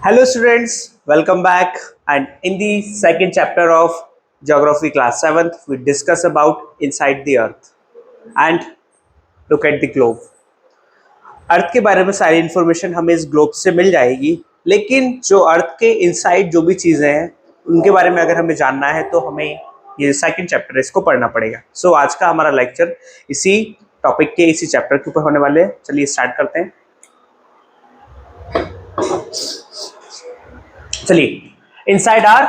Hello students, welcome back, and in the second chapter of Geography class 7th we discuss about inside the earth and look at the globe. अर्थ के बारे में सारी information हमें इस globe से मिल जाएगी, लेकिन जो अर्थ के इनसाइड जो भी चीज़ें हैं उनके बारे में अगर हमें जानना है तो हमें ये सेकंड चैप्टर इसको पढ़ना पड़ेगा। सो आज का हमारा लेक्चर इसी टॉपिक के इसी चैप्टर के ऊपर होने वाले हैं। चलिए स्टार्ट करते हैं। चलिए इनसाइड आर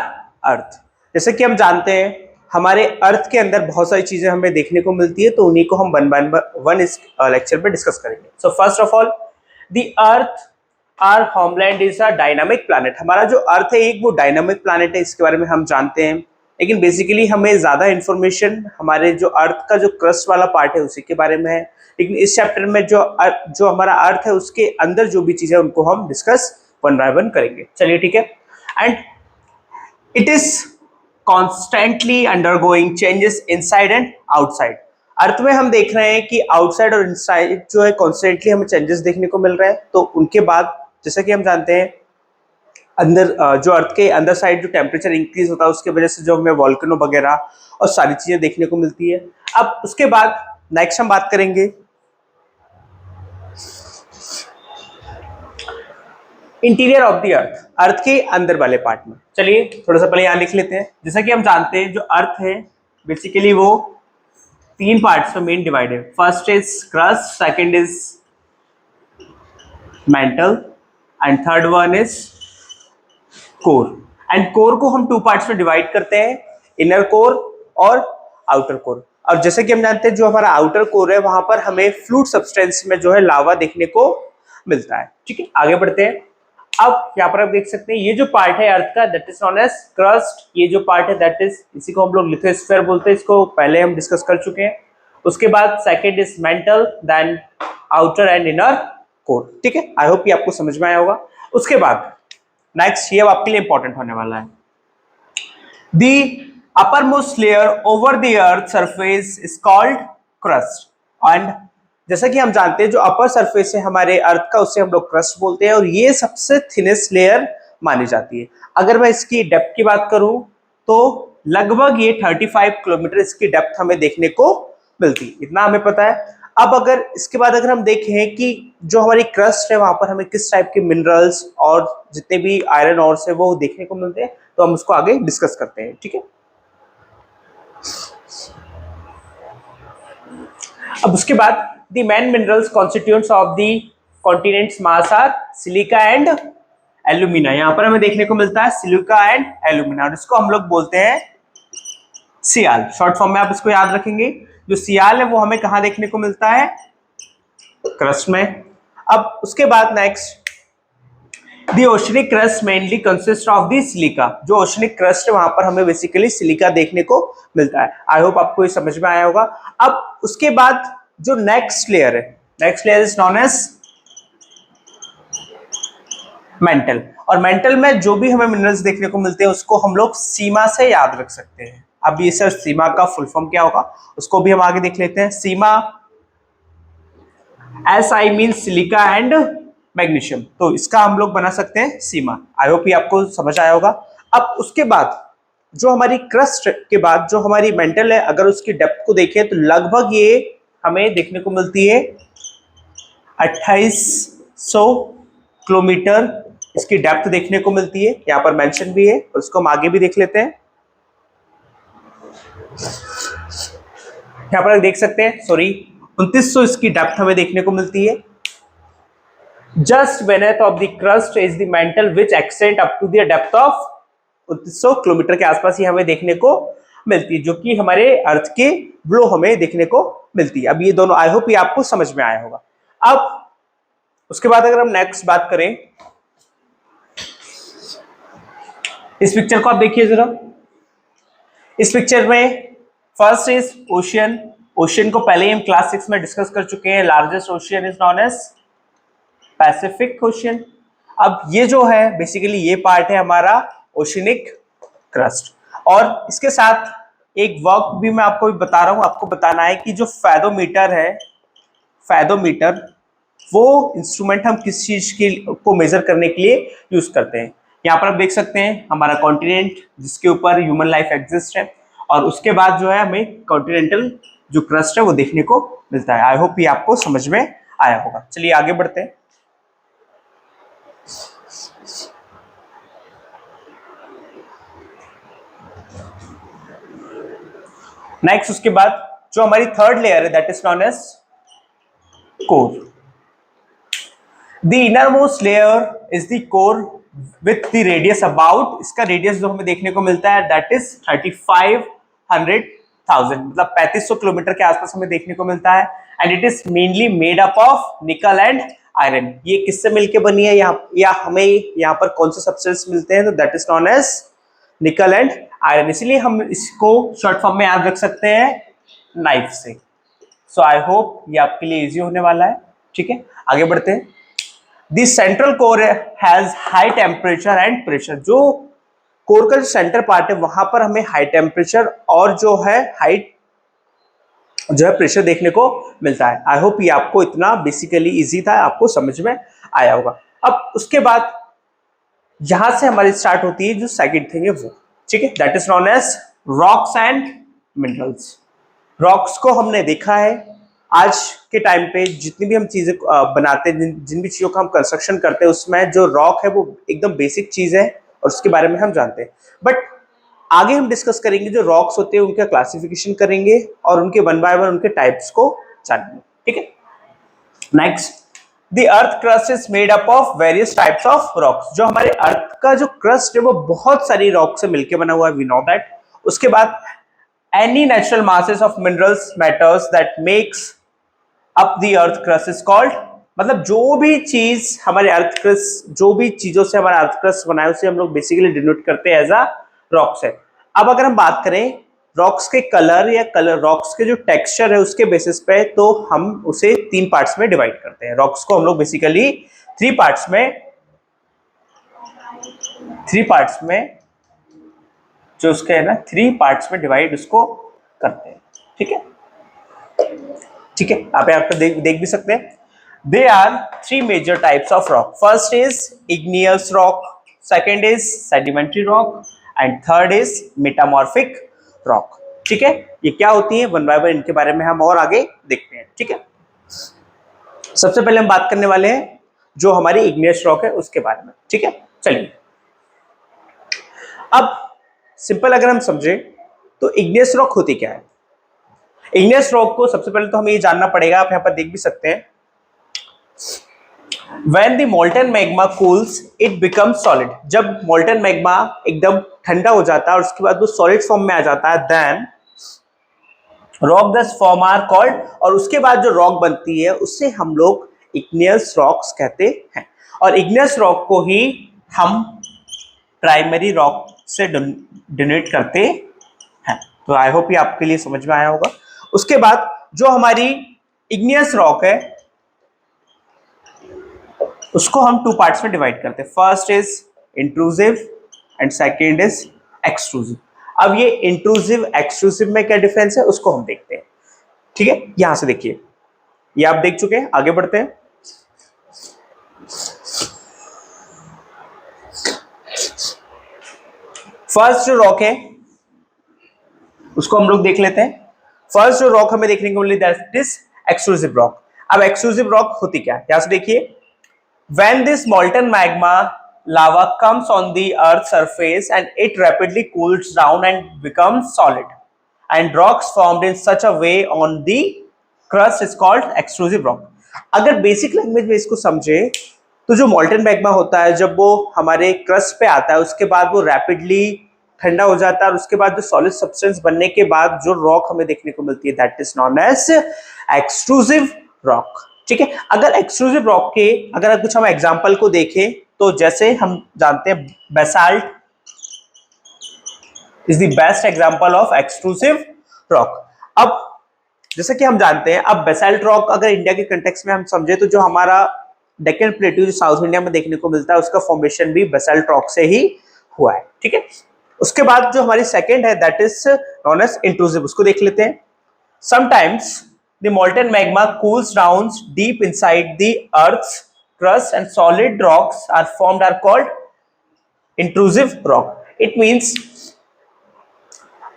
अर्थ, जैसे कि हम जानते हैं हमारे अर्थ के अंदर बहुत सारी चीजें हमें देखने को मिलती है, तो उन्हीं को हम वन बाय वन इस लेक्चर में डिस्कस करेंगे। So first of all the earth our homeland is a dynamic planet. हमारा जो अर्थ है एक वो डायनामिक प्लैनेट है, इसके बारे में हम जानते हैं, लेकिन बेसिकली हमें ज्यादा इंफॉर्मेशन हमारे जो अर्थ का जो क्रस्ट वाला पार्ट है उसी के बारे में है। लेकिन इस चैप्टर में जो हमारा अर्थ है उसके अंदर जो भी चीजें उनको हम डिस्कस वन बाय वन करेंगे। चलिए ठीक है। And it is constantly undergoing changes inside and outside। अर्थ में हम देख रहे हैं कि आउटसाइड और इनसाइड जो है कॉन्स्टेंटली हमें चेंजेस देखने को मिल रहे हैं। तो उनके बाद जैसा कि हम जानते हैं अंदर जो अर्थ के अंदर साइड जो टेम्परेचर इंक्रीज होता है उसके वजह से जो हमें वॉल्केनो वगैरह और सारी चीजें देखने को मिलती है। अब उसके बाद नेक्स्ट हम बात करेंगे इंटीरियर ऑफ द अर्थ, अर्थ के अंदर वाले पार्ट में। चलिए थोड़ा सा पहले यहाँ लिख लेते हैं। जैसा कि हम जानते हैं जो अर्थ है बेसिकली वो तीन पार्ट्स में main divided. First is crust, second is mental and third one is core. And core को हम टू पार्ट्स में डिवाइड करते हैं, इनर कोर और आउटर कोर। और जैसे कि हम जानते हैं जो हमारा आउटर कोर है वहां पर हमें फ्लूइड सब्सटेंस में जो है लावा देखने को मिलता है। ठीक है, आगे बढ़ते हैं। अब यहाँ पर आप देख सकते हैं ये जो पार्ट है अर्थ का that is known as crust. ये जो पार्ट है दैट इज, इसी को हम लोग लिथोस्फीयर बोलते हैं, इसको पहले हम डिस्कस कर चुके हैं। उसके बाद second is mantle, then outer and inner core. ठीक है, आई होप ये आपको समझ में आया होगा। उसके बाद नेक्स्ट ये आपके लिए इंपॉर्टेंट होने वाला है, the upper most layer over the earth surface is called crust. And जैसा कि हम जानते हैं जो अपर सरफेस है हमारे अर्थ का उसे हम लोग क्रस्ट बोलते हैं और ये सबसे थिनेस्ट लेयर मानी जाती है। अगर मैं इसकी डेप्थ की बात करूं तो लगभग ये 35 किलोमीटर इसकी डेप्थ हमें देखने को मिलती है, इतना हमें पता है। अब अगर इसके बाद अगर हम देखें कि जो हमारी क्रस्ट है वहां पर हमें किस टाइप के मिनरल्स और जितने भी आयरन ऑर्स है वो देखने को मिलते हैं, तो हम उसको आगे डिस्कस करते हैं। ठीक है, अब उसके बाद the main minerals constituents of the continent's mass are silica and alumina। यहां पर हमें देखने को मिलता है सिलिका एंड एल्यूमिना और इसको हम लोग बोलते हैं सियाल। शॉर्ट फॉर्म में आप इसको याद रखेंगे। जो सियाल है वो हमें कहां देखने को मिलता है, क्रस्ट में। अब उसके बाद next the oceanic crust mainly consist of the silica. जो ओशनिक क्रस्ट है वहां पर हमें बेसिकली सिलिका देखने को मिलता है। आई होप आपको ये समझ में आया होगा। अब उसके बाद जो नेक्स्ट लेयर है, next layer is known as mantle. और मेंटल में जो भी हमें मिनरल्स देखने को मिलते हैं उसको हम लोग सीमा से याद रख सकते हैं। अब ये सर सीमा का फुल फॉर्म क्या होगा उसको भी हम आगे देख लेते हैं। SIMA S I mean silica and magnesium, तो इसका हम लोग बना सकते हैं सीमा। आई होप ये आपको समझ आया होगा। अब उसके बाद जो हमारी क्रस्ट के बाद जो हमारी मेंटल है, अगर उसकी डेप्थ को देखें तो लगभग ये हमें देखने को मिलती है 2800 किलोमीटर इसकी डेप्थ देखने को मिलती है। यहां पर मेंशन भी है और उसको हम आगे भी देख लेते हैं। यहां पर देख सकते हैं 2900 इसकी डेप्थ हमें देखने को मिलती है। Just beneath of the crust is the mantle which extend up to the depth of 2900 kilometre के आसपास ही हमें देखने को मिलती है, जो कि हमारे अर्थ के ब्लो हमें देखने को मिलती है। अब ये दोनों आई होप ये आपको समझ में आया होगा। अब उसके बाद अगर हम नेक्स्ट बात करें, इस पिक्चर को आप देखिए जरा। इस पिक्चर में फर्स्ट इज ओशियन। ओशियन को पहले ही हम क्लास 6 में डिस्कस कर चुके हैं। Largest ocean is known as Pacific Ocean. अब ये जो है बेसिकली ये पार्ट है हमारा ओशियनिक क्रस्ट। और इसके साथ एक वर्क भी मैं आपको बता रहा हूं, आपको बताना है कि जो फैदोमीटर है, फैदोमीटर वो इंस्ट्रूमेंट हम किस चीज की को मेजर करने के लिए यूज करते हैं। यहाँ पर आप देख सकते हैं हमारा कॉन्टिनेंट जिसके ऊपर ह्यूमन लाइफ एग्जिस्ट है, और उसके बाद जो है हमें कॉन्टिनेंटल जो क्रस्ट है वो देखने को मिलता है। आई होप ये आपको समझ में आया होगा। चलिए आगे बढ़ते हैं। नेक्स्ट उसके बाद जो हमारी थर्ड लेयर है that is known as core. The innermost layer is the core with the radius about, इसका रेडियस जो हमें देखने को मिलता है दैट इज 3500,000, मतलब 3500 किलोमीटर के आसपास हमें देखने को मिलता है। And it is mainly made up of निकल एंड आयरन। ये किससे मिलके बनी है या हमें यहाँ पर कौन से सब्सटेंस मिलते हैं, तो that is known as nickel and iron. इसलिए हम इसको शॉर्ट फॉर्म में याद रख सकते हैं नाइफ से। सो आई होप ये आपके लिए इजी होने वाला है। ठीक है, आगे बढ़ते हैं। The central core has high temperature and pressure. जो कोर का जो सेंटर पार्ट है वहां पर हमें हाई टेम्परेचर और जो है हाई जो है प्रेशर देखने को मिलता है। आई होप ये आपको इतना बेसिकली इजी था, आपको समझ में आया होगा। अब उसके बाद यहां से हमारी स्टार्ट होती है जो सेकंड थिंग है वो, ठीक है, that is known as rocks and minerals. Rocks को हमने देखा है आज के टाइम पे जितनी भी हम चीजें बनाते हैं, जिन भी चीजों का हम कंस्ट्रक्शन करते हैं उसमें जो रॉक है वो एकदम बेसिक चीज है और उसके बारे में हम जानते हैं। बट आगे हम डिस्कस करेंगे जो रॉक्स होते हैं उनका क्लासिफिकेशन करेंगे और उनके वन बाय वन उनके टाइप्स को जानेंगे। ठीक है, next the earth crust is made up of various types of rocks. जो हमारे अर्थ का जो क्रस्ट है वो बहुत सारी रॉक से मिलकर बना हुआ है, वी नो दैट। उसके बाद any natural masses of minerals matters that makes up the earth crust is called, मतलब जो भी चीज हमारे अर्थ क्रस्ट, जो भी चीजों से हमारा अर्थ क्रस्ट बना है उसे हम लोग बेसिकली डिनोट करते हैं एज अ रॉक्स है। अब अगर हम बात करें रॉक्स के कलर या कलर रॉक्स के जो टेक्सचर है उसके बेसिस पे, तो हम उसे तीन पार्ट्स में डिवाइड करते हैं। रॉक्स को हम लोग बेसिकली थ्री पार्ट्स में जो उसके है ना थ्री पार्ट्स में डिवाइड उसको करते हैं। ठीक है, ठीक है, आप यहाँ पर देख भी सकते हैं। They are three major types of rock. First is igneous rock, second is sedimentary rock and third is metamorphic rock. ठीक है, ये क्या होती है वन बाय वन इनके बारे में हम और आगे देखते हैं। ठीक है, सबसे पहले हम बात करने वाले हैं जो हमारी इग्नियस रॉक है उसके बारे में। ठीक है, चलिए अब सिंपल अगर हम समझे तो इग्नियस रॉक होती क्या है। इग्नियस रॉक को सबसे पहले तो हमें ये जानना पड़ेगा, आप यहां पर देख भी सकते हैं, When the molten magma cools, it becomes solid. जब molten magma एकदम ठंडा हो जाता है और उसके बाद वो solid form में आ जाता है, then rock thus form are called, और उसके बाद जो rock बनती है उससे हम लोग igneous rocks कहते हैं। और igneous rock को ही हम प्राइमरी रॉक से डिनोट करते हैं। तो आई होप ये आपके लिए समझ में आया होगा। उसके बाद जो हमारी इग्नियस रॉक है उसको हम टू पार्ट्स में डिवाइड करते हैं। First is intrusive and second is extrusive. अब ये इंट्रूसिव एक्सट्रूसिव में क्या डिफरेंस है उसको हम देखते हैं। ठीक है, यहां से देखिए, ये आप देख चुके हैं, आगे बढ़ते हैं। फर्स्ट जो रॉक है उसको हम लोग देख लेते हैं। फर्स्ट जो रॉक हमें देखने को मिली दैट इज एक्सट्रूसिव रॉक। अब एक्सट्रूसिव रॉक होती क्या है, यहां से देखिए, when this molten magma lava comes on the earth's surface and it rapidly cools down and becomes solid, and rocks formed in such a way on the crust is called extrusive rock। अगर basic language में इसको समझे तो जो molten magma होता है जब वो हमारे क्रस्ट पे आता है उसके बाद वो रैपिडली ठंडा हो जाता है और उसके बाद जो सॉलिड सब्सटेंस बनने के बाद जो रॉक हमें देखने को मिलती है that is known as extrusive rock. ठीक है, अगर एक्सट्रूसिव रॉक के अगर कुछ हम एग्जांपल को देखें तो जैसे हम जानते हैं basalt is the best example of extrusive rock. अब जैसे कि हम जानते हैं, अब बेसाल्ट रॉक अगर इंडिया के कंटेक्स्ट में हम समझे तो जो हमारा डेक्कन प्लेटू जो साउथ इंडिया में देखने को मिलता है उसका फॉर्मेशन भी बेसाल्ट रॉक से ही हुआ है। ठीक है, उसके बाद जो हमारी सेकेंड है that is known as intrusive, उसको देख लेते हैं। Sometimes the molten magma cools down deep inside the earth's crust and solid rocks are formed are called intrusive rock. It means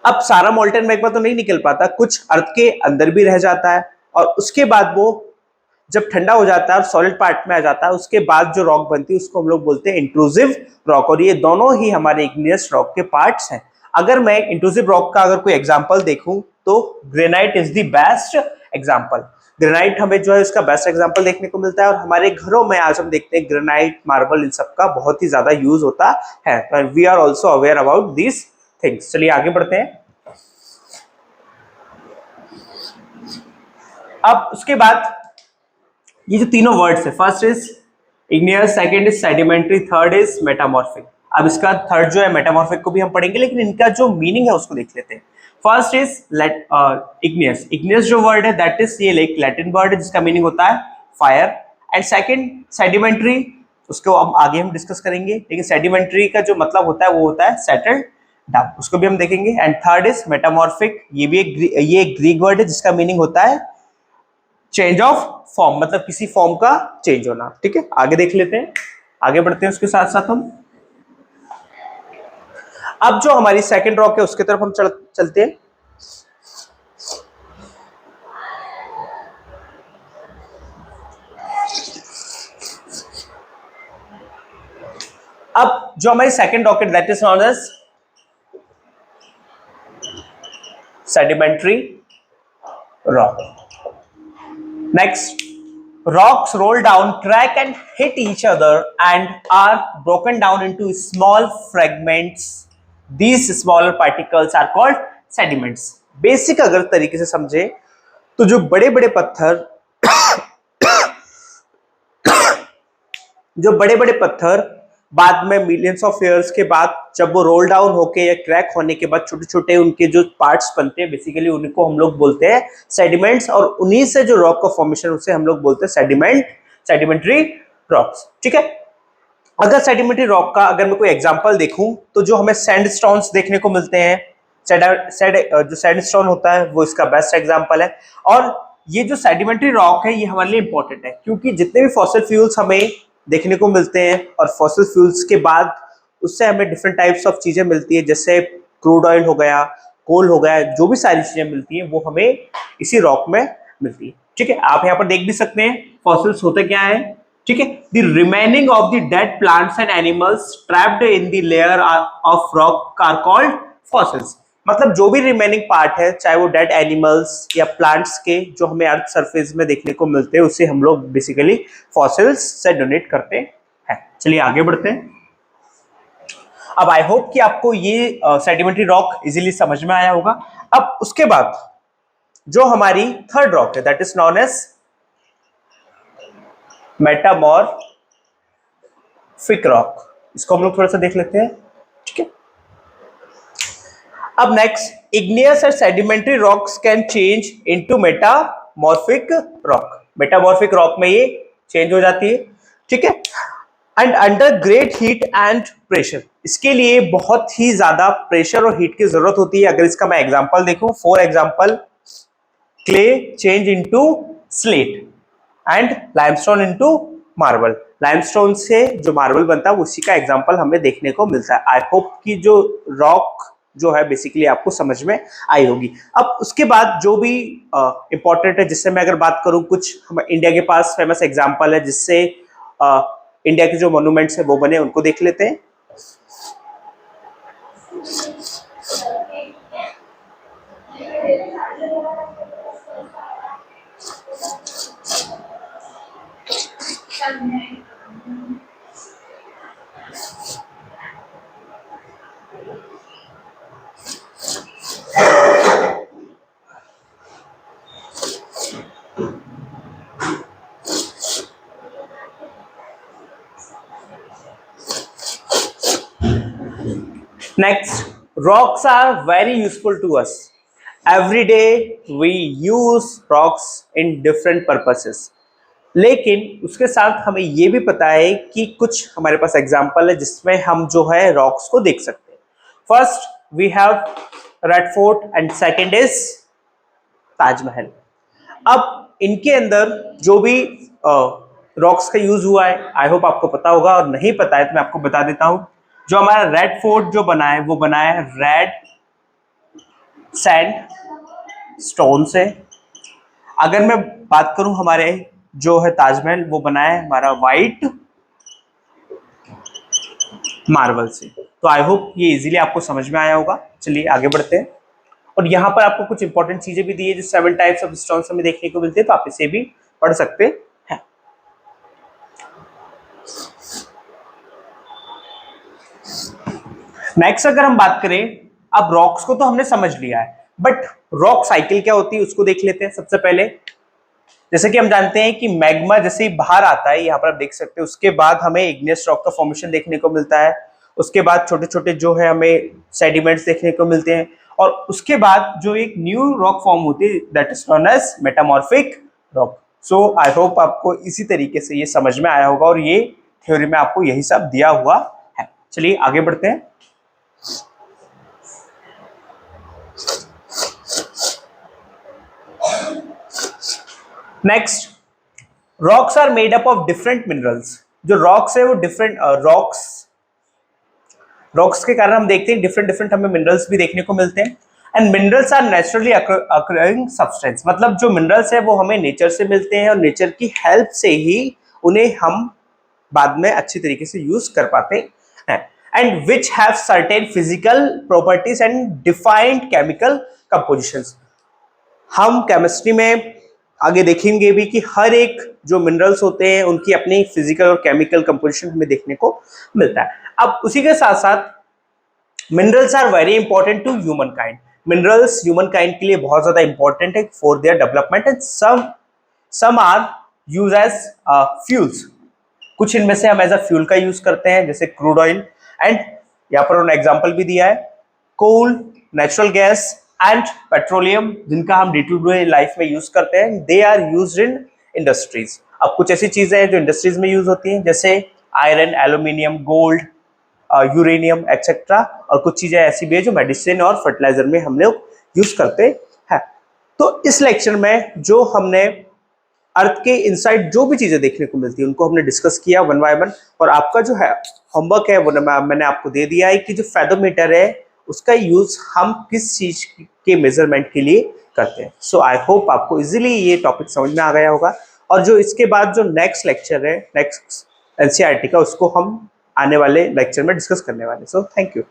अब सारा मोल्टन मैग्मा तो नहीं निकल पाता, कुछ अर्थ के अंदर भी रह जाता है और उसके बाद वो जब ठंडा हो जाता है और सॉलिड पार्ट में आ जाता है, उसके बाद जो रॉक बनती है उसको हम लोग बोलते हैं इंट्रूसिव रॉक। और ये दोनों ही हमारे इग्नियस रॉक के पार्ट्स हैं। अगर मैं इंट्रूसिव रॉक का अगर कोई एग्जांपल देखूं तो granite is the best example. Granite हमें जो है उसका बेस्ट एग्जांपल देखने को मिलता है और हमारे घरों में आज हम देखते हैं ग्रेनाइट, मार्बल, इन सब का बहुत ही ज्यादा यूज होता है। We are also aware about this things. चलिए आगे बढ़ते हैं। अब उसके बाद ये जो तीनों वर्ड्स है, first is igneous, second is sedimentary, third is metamorphic. अब इसका थर्ड जो है मेटामॉर्फिक को भी हम पढ़ेंगे, लेकिन इनका जो मीनिंग है उसको देख लेते हैं। First is igneous. इग्नियस जो वर्ड है दैट इज ये एक लैटिन वर्ड है जिसका मीनिंग होता है फायर। एंड सेकंड सेडिमेंट्री, उसको अब आगे हम डिस्कस करेंगे, लेकिन सेडिमेंट्री का जो मतलब होता है वो होता है सेटल्ड डाउन, उसको भी हम देखेंगे। एंड थर्ड इज मेटामॉर्फिक, ये एक ग्रीक वर्ड है जिसका मीनिंग होता है चेंज ऑफ फॉर्म, मतलब किसी फॉर्म का चेंज होना। ठीक है, आगे देख लेते हैं, आगे बढ़ते हैं उसके साथ साथ हम। अब जो हमारी सेकंड रॉक है उसके तरफ हम चलते हैं। अब जो हमारी सेकंड रॉक है that is known as sedimentary rock. Next, rocks roll down, crack and hit each other and are broken down into small fragments. These smaller particles are called sediments. Basic अगर तरीके से समझे तो जो बड़े बड़े पत्थर बाद में मिलियंस ऑफ ईयर्स के बाद जब वो रोल डाउन होके या क्रैक होने के बाद छोटे छोटे उनके जो पार्ट्स बनते हैं, बेसिकली उनको हम लोग बोलते हैं सेडिमेंट्स। और उन्हीं से जो रॉक का फॉर्मेशन उसे हम लोग बोलते हैं सेडिमेंट्री रॉक्स। ठीक है, अगर सेडिमेंट्री रॉक का अगर मैं कोई एग्जांपल देखूं तो जो हमें सैंडस्टोन्स देखने को मिलते हैं, जो सैंडस्टोन होता है वो इसका बेस्ट एग्जांपल है। और ये जो सेडिमेंट्री रॉक है ये हमारे लिए इंपॉर्टेंट है क्योंकि जितने भी फॉसिल फ्यूल्स हमें देखने को मिलते हैं और फॉसिल फ्यूल्स के बाद उससे हमें डिफरेंट टाइप्स ऑफ चीजें मिलती है, जैसे क्रूड ऑयल हो गया, कोल हो गया, जो भी सारी चीजें मिलती हैं वो हमें इसी रॉक में मिलती है। ठीक है, आप यहाँ पर देख भी सकते हैं फॉसिल्स होते क्या है। ठीक है, the remaining of the dead plants and animals trapped in the layer of rock are called fossils. मतलब जो भी रिमेनिंग पार्ट है, चाहे वो डेड एनिमल्स या प्लांट्स के जो हमें अर्थ सरफेस में देखने को मिलते हैं, उसे हम लोग बेसिकली फॉसिल्स से डोनेट करते हैं। चलिए आगे बढ़ते हैं। अब आई होप कि आपको ये सेडिमेंट्री रॉक इजीली समझ में आया होगा। अब उसके बाद जो हमारी थर्ड रॉक है that is known as metamorphic rock, इसको हम लोग थोड़ा सा देख लेते हैं। ठीक है, अब नेक्स्ट, इग्नियस और sedimentary rocks can change into metamorphic rock. Metamorphic rock में ये चेंज हो जाती है। ठीक है, and under great heat and pressure, इसके लिए बहुत ही ज्यादा प्रेशर और हीट की जरूरत होती है। अगर इसका मैं एग्जांपल देखूं, for example clay change into slate and limestone into marble. Limestone से जो मार्बल बनता है उसी का एग्जांपल हमें देखने को मिलता है। आई होप कि जो रॉक जो है बेसिकली आपको समझ में आई होगी। अब उसके बाद जो भी इंपॉर्टेंट है, जिससे मैं अगर बात करूं, कुछ इंडिया के पास फेमस एग्जांपल है जिससे इंडिया के जो मॉन्यूमेंट्स है वो बने, उनको देख लेते हैं। Next, rocks are very useful to us. Every day we use rocks in different purposes. लेकिन उसके साथ हमें ये भी पता है कि कुछ हमारे पास एग्जाम्पल है जिसमें हम जो है रॉक्स को देख सकते हैं। First we have Red Fort and second is Taj Mahal. अब इनके अंदर जो भी रॉक्स का यूज हुआ है, आई होप आपको पता होगा, और नहीं पता है तो मैं आपको बता देता हूं। जो हमारा रेड फोर्ट जो बना है वो बना है रेड सैंड स्टोन से। अगर मैं बात करूं हमारे जो है ताजमहल, वो बना है हमारा वाइट मार्बल से। तो आई होप ये इजीली आपको समझ में आया होगा। चलिए आगे बढ़ते हैं। और यहाँ पर आपको कुछ इंपॉर्टेंट चीजें भी दी है जो 7 टाइप्स ऑफ स्टोन्स हमें देखने को मिलते हैं, तो आप इसे भी पढ़ सकते हैं। नेक्स्ट अगर हम बात करें, अब रॉक्स को तो हमने समझ लिया है, बट रॉक साइकिल क्या होती है उसको देख लेते हैं सबसे पहले। जैसे कि हम जानते हैं कि मैग्मा जैसे ही बाहर आता है, यहाँ पर आप देख सकते हैं, उसके बाद हमें इग्नियस रॉक का फॉर्मेशन देखने को मिलता है। उसके बाद छोटे छोटे जो है हमें सेडिमेंट्स देखने को मिलते हैं, और उसके बाद जो एक न्यू रॉक फॉर्म होती है that is known as metamorphic rock. So I hope आपको इसी तरीके से ये समझ में आया होगा, और ये थ्योरी में आपको यही सब दिया हुआ है। चलिए आगे बढ़ते हैं। Next, rocks are made up of different minerals. जो रॉक्स है वो डिफरेंट रॉक्स के कारण हम देखते हैं डिफरेंट डिफरेंट हमें मिनरल्स भी देखने को मिलते हैं। And minerals are naturally occurring substance, मतलब जो मिनरल्स है वो हमें नेचर से मिलते हैं, और नेचर की हेल्प से ही उन्हें हम बाद में अच्छी तरीके से यूज कर पाते हैं। And which have certain physical properties and defined chemical compositions. हम केमिस्ट्री में आगे देखेंगे भी कि हर एक जो मिनरल्स होते हैं उनकी अपनी फिजिकल और केमिकल कंपोजिशन हमें देखने को मिलता है। अब उसी के साथ साथ minerals are very important to human kind. Minerals human kind के लिए बहुत ज्यादा इंपॉर्टेंट है for their development, and some are use as fuels. कुछ इनमें से हम एज अ फ्यूल का यूज करते हैं, जैसे क्रूड ऑयल, एंड यहाँ पर उन्होंने एग्जाम्पल भी दिया है coal, natural gas and petroleum, जिनका हम डे टू डे लाइफ में यूज करते हैं। They are used in industries. अब कुछ ऐसी चीजें हैं जो इंडस्ट्रीज में यूज होती हैं, जैसे iron, aluminium, gold, uranium etcetera, और कुछ चीजें ऐसी भी है जो मेडिसिन और फर्टिलाइजर में हम लोग यूज करते हैं। तो इस लेक्चर में जो हमने अर्थ के इनसाइड जो भी चीजें देखने को मिलती है उनको हमने डिस्कस किया वन बाय वन, और आपका जो है होमवर्क है वो मैंने आपको दे दिया है कि जो फेदोमीटर है उसका यूज हम किस चीज के मेजरमेंट के लिए करते हैं। सो आई होप आपको इजीली ये टॉपिक समझ में आ गया होगा, और जो इसके बाद जो नेक्स्ट लेक्चर है, नेक्स्ट एनसीईआरटी का, उसको हम आने वाले लेक्चर में डिस्कस करने वाले। So thank you.